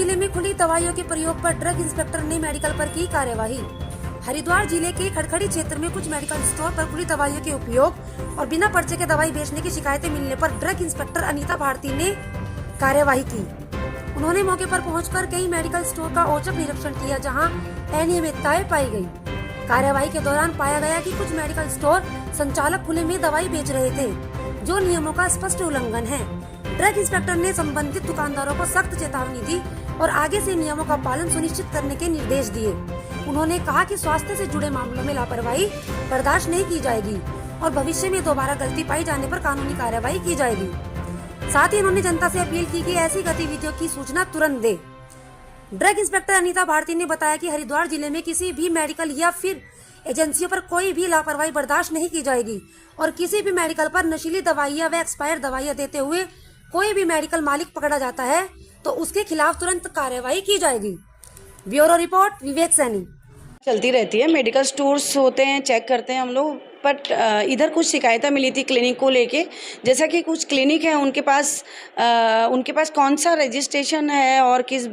जिले में खुली दवाइयों के प्रयोग पर ड्रग इंस्पेक्टर ने मेडिकल पर की कार्यवाही। हरिद्वार जिले के खड़खड़ी क्षेत्र में कुछ मेडिकल स्टोर पर खुली दवाइयों के उपयोग और बिना पर्चे के दवाई बेचने की शिकायतें मिलने पर ड्रग इंस्पेक्टर अनीता भारती ने कार्यवाही की। उन्होंने मौके पर पहुंचकर कई मेडिकल स्टोर का औचक निरीक्षण किया, जहां अनियमितताएं पाई गई। कार्यवाही के दौरान पाया गया कि कुछ मेडिकल स्टोर संचालक खुले में दवाई बेच रहे थे, जो नियमों का स्पष्ट उल्लंघन है। ड्रग इंस्पेक्टर ने संबंधित दुकानदारों को सख्त चेतावनी दी और आगे से नियमों का पालन सुनिश्चित करने के निर्देश दिए। उन्होंने कहा कि स्वास्थ्य से जुड़े मामलों में लापरवाही बर्दाश्त नहीं की जाएगी और भविष्य में दोबारा गलती पाई जाने पर कानूनी कार्रवाई की जाएगी। साथ ही उन्होंने जनता से अपील की कि ऐसी गतिविधियों की सूचना तुरंत दे। ड्रग इंस्पेक्टर अनीता भारती ने बताया कि हरिद्वार जिले में किसी भी मेडिकल या फिर एजेंसियों पर कोई भी लापरवाही बर्दाश्त नहीं की जाएगी और किसी भी मेडिकल पर नशीली दवाइयां व एक्सपायर दवाइयां देते हुए कोई भी मेडिकल मालिक पकड़ा जाता है तो उसके खिलाफ तुरंत कार्रवाई की जाएगी। ब्यूरो रिपोर्ट, विवेक सैनी। चलती रहती है, मेडिकल स्टोर्स होते हैं, चेक करते हैं हम लोग। बट इधर कुछ शिकायतें मिली थी क्लिनिक को लेके, जैसा कि कुछ क्लिनिक है उनके पास कौन सा रजिस्ट्रेशन है और किस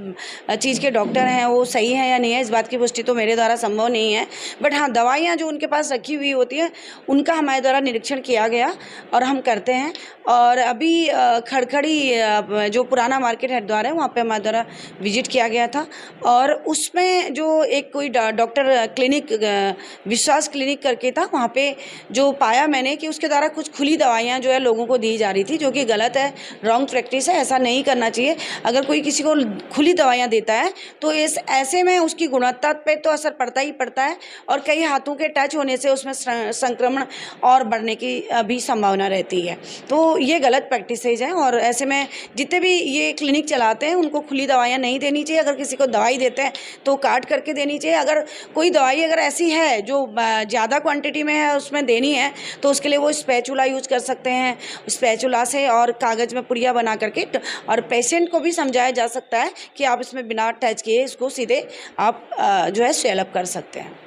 चीज़ के डॉक्टर हैं वो सही है या नहीं है, इस बात की पुष्टि तो मेरे द्वारा संभव नहीं है। बट हाँ, दवाइयाँ जो उनके पास रखी हुई होती हैं उनका हमारे द्वारा निरीक्षण किया गया और हम करते हैं। और अभी खड़खड़ी जो पुराना मार्केट हरिद्वार है वहाँ पे हमारे द्वारा विजिट किया गया था और उसमें जो एक कोई डॉक्टर क्लिनिक विश्वास क्लिनिक करके था, वहाँ पे जो पाया मैंने कि उसके द्वारा कुछ खुली दवाइयाँ जो है लोगों को दी जा रही थी, जो कि गलत है, रॉन्ग प्रैक्टिस है, ऐसा नहीं करना चाहिए। अगर कोई किसी को खुली दवाइयाँ देता है तो ऐसे में उसकी गुणवत्ता पे तो असर पड़ता ही पड़ता है और कई हाथों के टच होने से उसमें संक्रमण और बढ़ने की भी संभावना रहती है। तो ये गलत प्रैक्टिसेज हैं और ऐसे में जितने भी ये क्लिनिक चलाते हैं उनको खुली दवाइयाँ नहीं देनी चाहिए। अगर किसी को दवाई देते हैं तो काट करके देनी चाहिए। अगर कोई दवाई अगर ऐसी है जो ज़्यादा क्वांटिटी में है उसमें देनी है तो उसके लिए वो स्पैचुला यूज कर सकते हैं, स्पैचुला से और कागज़ में पुड़िया बना करके, और पेशेंट को भी समझाया जा सकता है कि आप इसमें बिना टच किए इसको सीधे आप जो है स्वेल अप कर सकते हैं।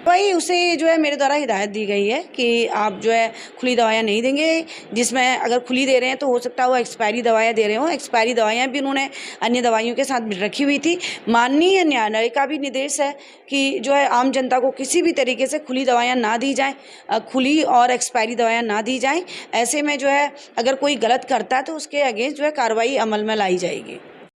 वही उसे जो है मेरे द्वारा हिदायत दी गई है कि आप जो है खुली दवाइयाँ नहीं देंगे, जिसमें अगर खुली दे रहे हैं तो हो सकता है वो एक्सपायरी दवाइयाँ दे रहे हो। एक्सपायरी दवाइयाँ भी उन्होंने अन्य दवाइयों के साथ रखी हुई थी। माननीय न्यायालय का भी निर्देश है कि जो है आम जनता को किसी भी तरीके से खुली दवाइयाँ ना दी जाएँ, खुली और एक्सपायरी दवाइयाँ ना दी जाएँ। ऐसे में जो है अगर कोई गलत करता है तो उसके अगेंस्ट जो है कार्रवाई अमल में लाई जाएगी।